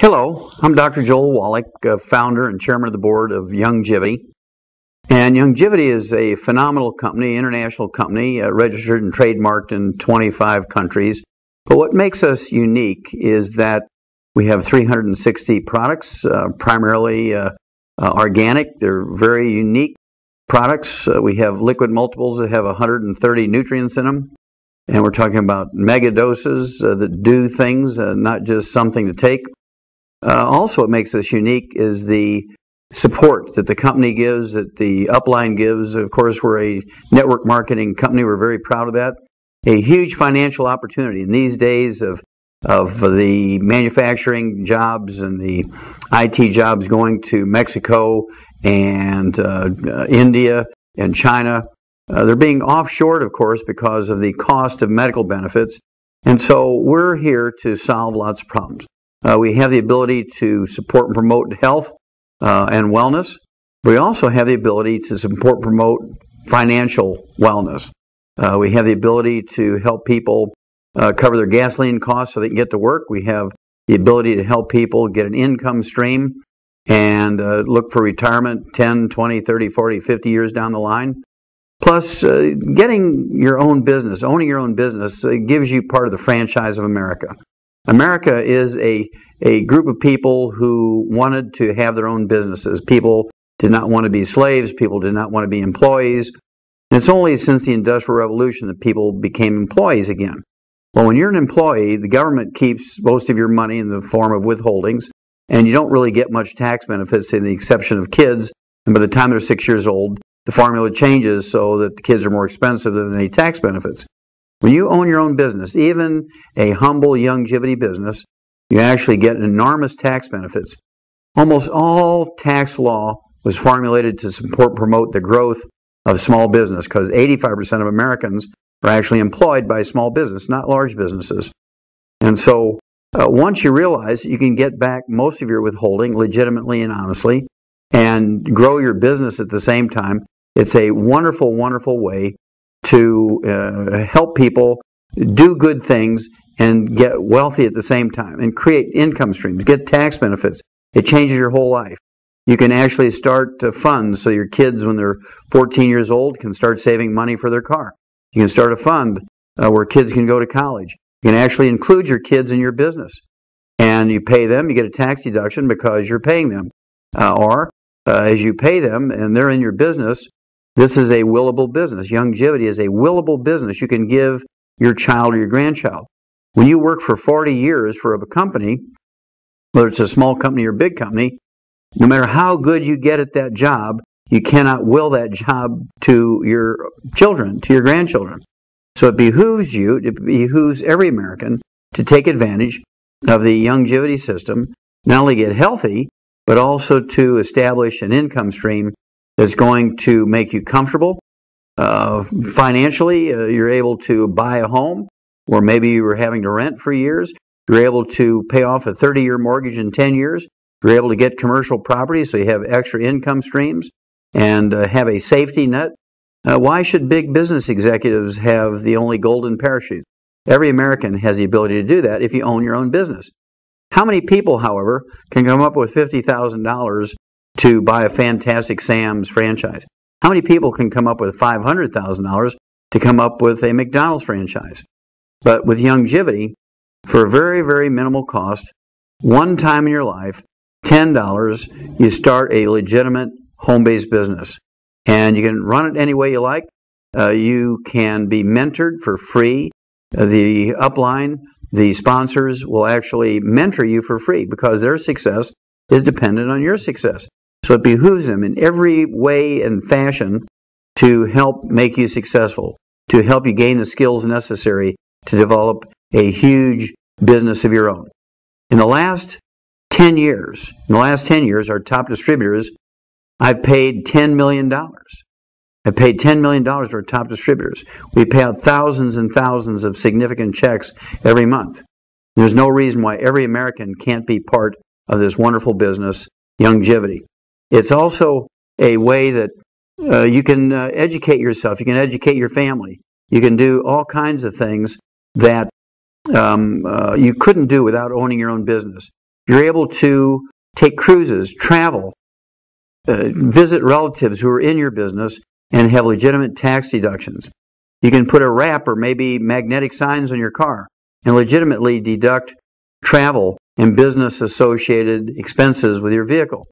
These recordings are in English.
Hello, I'm Dr. Joel Wallach, founder and chairman of the board of Youngevity. And Youngevity is a phenomenal company, international company, registered and trademarked in 25 countries. But what makes us unique is that we have 360 products, primarily organic. They're very unique products. We have liquid multiples that have 130 nutrients in them. And we're talking about mega doses that do things, not just something to take. Also, what makes us unique is the support that the company gives, that the upline gives. Of course, we're a network marketing company. We're very proud of that. A huge financial opportunity in these days of the manufacturing jobs and the IT jobs going to Mexico and India and China. They're being offshored, of course, because of the cost of medical benefits. And so we're here to solve lots of problems. We have the ability to support and promote health and wellness. We also have the ability to support and promote financial wellness. We have the ability to help people cover their gasoline costs so they can get to work. We have the ability to help people get an income stream and look for retirement 10, 20, 30, 40, 50 years down the line. Plus, getting your own business, owning your own business, gives you part of the franchise of America. America is a group of people who wanted to have their own businesses. People did not want to be slaves. People did not want to be employees. And it's only since the Industrial Revolution that people became employees again. Well, when you're an employee, the government keeps most of your money in the form of withholdings, and you don't really get much tax benefits, with the exception of kids. And by the time they're 6 years old, the formula changes so that the kids are more expensive than any tax benefits. When you own your own business, even a humble Youngevity business, you actually get enormous tax benefits. Almost all tax law was formulated to support and promote the growth of small business, because 85% of Americans are actually employed by small business, not large businesses. And so once you realize that you can get back most of your withholding legitimately and honestly and grow your business at the same time, it's a wonderful, wonderful way to help people do good things and get wealthy at the same time and create income streams, get tax benefits. It changes your whole life. You can actually start funds so your kids, when they're 14 years old, can start saving money for their car. You can start a fund where kids can go to college. You can actually include your kids in your business. And you pay them, you get a tax deduction because you're paying them. As you pay them and they're in your business, this is a willable business. Youngevity is a willable business you can give your child or your grandchild. When you work for 40 years for a company, whether it's a small company or a big company, no matter how good you get at that job, you cannot will that job to your children, to your grandchildren. So it behooves you, it behooves every American to take advantage of the Youngevity system, not only get healthy, but also to establish an income stream that's going to make you comfortable. Financially, you're able to buy a home, or maybe you were having to rent for years. You're able to pay off a 30-year mortgage in 10 years. You're able to get commercial property so you have extra income streams and have a safety net. Why should big business executives have the only golden parachute? Every American has the ability to do that if you own your own business. How many people, however, can come up with $50,000 to buy a Fantastic Sam's franchise? How many people can come up with $500,000 to come up with a McDonald's franchise? But with Youngevity, for a very, very minimal cost, one time in your life, $10, you start a legitimate home-based business. And you can run it any way you like. You can be mentored for free. The upline, the sponsors, will actually mentor you for free because their success is dependent on your success. So it behooves them in every way and fashion to help make you successful, to help you gain the skills necessary to develop a huge business of your own. In the last 10 years, our top distributors, I've paid $10 million. I've paid $10 million to our top distributors. We pay out thousands and thousands of significant checks every month. There's no reason why every American can't be part of this wonderful business, Youngevity. It's also a way that you can educate yourself. You can educate your family. You can do all kinds of things that you couldn't do without owning your own business. You're able to take cruises, travel, visit relatives who are in your business, and have legitimate tax deductions. You can put a wrap or maybe magnetic signs on your car and legitimately deduct travel and business associated expenses with your vehicle.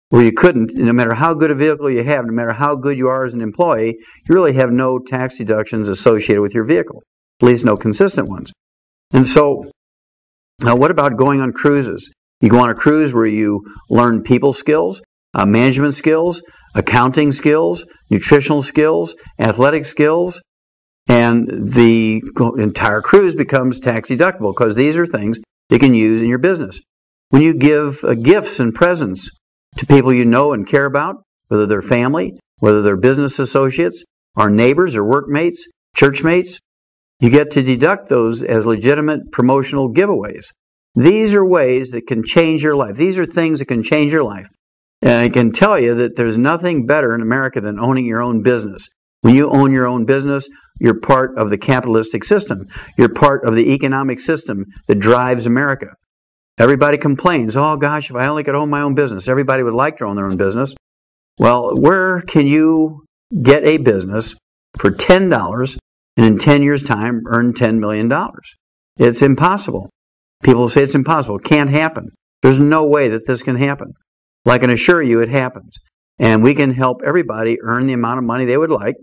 Where you couldn't, no matter how good a vehicle you have, no matter how good you are as an employee, you really have no tax deductions associated with your vehicle, at least no consistent ones. And so, now what about going on cruises? You go on a cruise where you learn people skills, management skills, accounting skills, nutritional skills, athletic skills, and the entire cruise becomes tax deductible because these are things you can use in your business. When you give gifts and presents to people you know and care about, whether they're family, whether they're business associates, or neighbors or workmates, churchmates, you get to deduct those as legitimate promotional giveaways. These are ways that can change your life. These are things that can change your life. And I can tell you that there's nothing better in America than owning your own business. When you own your own business, you're part of the capitalistic system. You're part of the economic system that drives America. Everybody complains, oh gosh, if I only could own my own business. Everybody would like to own their own business. Well, where can you get a business for $10 and in 10 years' time earn $10 million? It's impossible. People say it's impossible. It can't happen. There's no way that this can happen. Well, I can assure you it happens. And we can help everybody earn the amount of money they would like.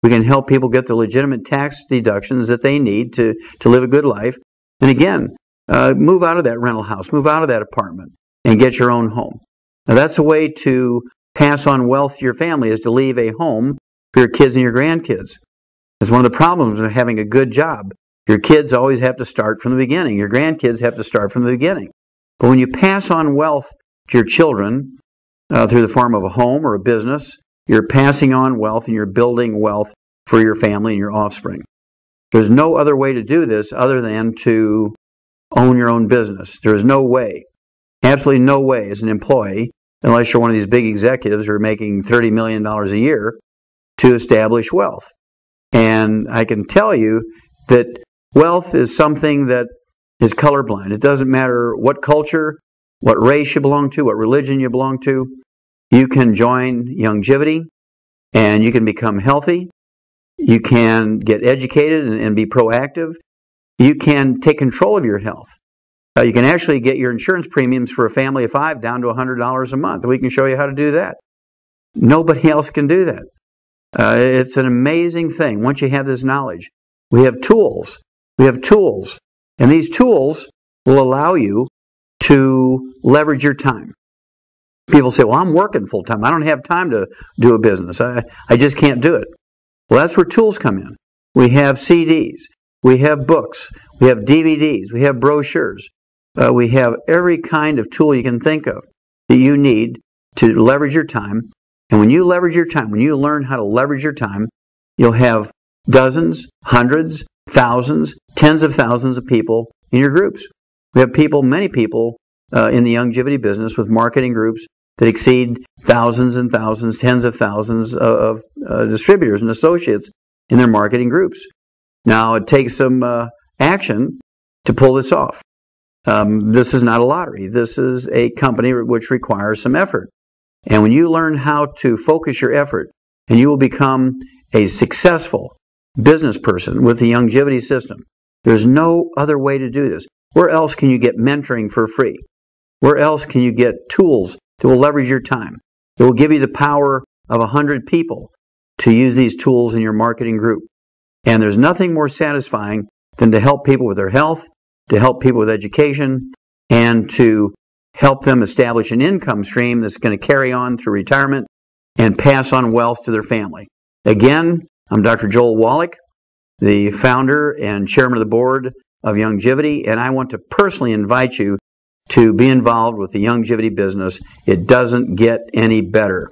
We can help people get the legitimate tax deductions that they need to live a good life. And again, move out of that rental house, move out of that apartment, and get your own home. Now, that's a way to pass on wealth to your family, is to leave a home for your kids and your grandkids. It's one of the problems of having a good job. Your kids always have to start from the beginning. Your grandkids have to start from the beginning. But when you pass on wealth to your children through the form of a home or a business, you're passing on wealth and you're building wealth for your family and your offspring. There's no other way to do this other than to own your own business. There is no way, absolutely no way as an employee, unless you're one of these big executives who are making $30 million a year, to establish wealth. And I can tell you that wealth is something that is colorblind. It doesn't matter what culture, what race you belong to, what religion you belong to. You can join Youngevity and you can become healthy. You can get educated and be proactive. You can take control of your health. You can actually get your insurance premiums for a family of 5 down to $100 a month. We can show you how to do that. Nobody else can do that. It's an amazing thing once you have this knowledge. We have tools. We have tools. And these tools will allow you to leverage your time. People say, well, I'm working full time. I don't have time to do a business. I just can't do it. Well, that's where tools come in. We have CDs. We have books. We have DVDs. We have brochures. We have every kind of tool you can think of that you need to leverage your time. And when you leverage your time, when you learn how to leverage your time, you'll have dozens, hundreds, thousands, tens of thousands of people in your groups. We have people, many people in the Youngevity business with marketing groups that exceed thousands and thousands, tens of thousands of distributors and associates in their marketing groups. Now, it takes some action to pull this off. This is not a lottery. This is a company which requires some effort. And when you learn how to focus your effort, and you will become a successful business person with the Youngevity system, there's no other way to do this. Where else can you get mentoring for free? Where else can you get tools that will leverage your time? That will give you the power of 100 people to use these tools in your marketing group. And there's nothing more satisfying than to help people with their health, to help people with education, and to help them establish an income stream that's going to carry on through retirement and pass on wealth to their family. Again, I'm Dr. Joel Wallach, the founder and chairman of the board of Youngevity, and I want to personally invite you to be involved with the Youngevity business. It doesn't get any better.